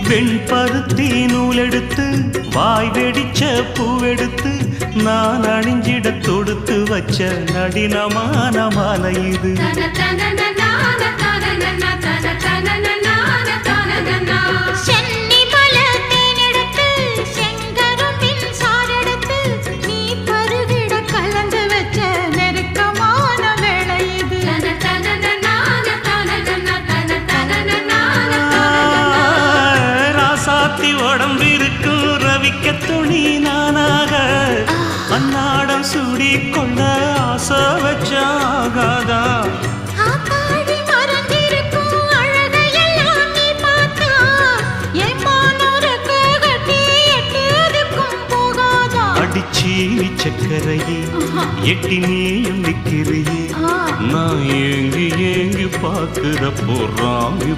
வெண்பருத்தி நூலெடுத்து வாய் வெடிச்ச பூவெடுத்து நான் அணிஞ்சிட தொடுத்து வச்ச நடினமான மாலை இது. உடம்பிருக்கும் ரவிக்க துணி நானாக அன்னாடம் சூடி கொள்ள ஆசை வச்சாகாதா. அடிச்சி சக்கரையே எட்டி நீயும் நிக்கிறியே நான் ஏங்கி ஏங்கி பார்க்கிற போறாங்க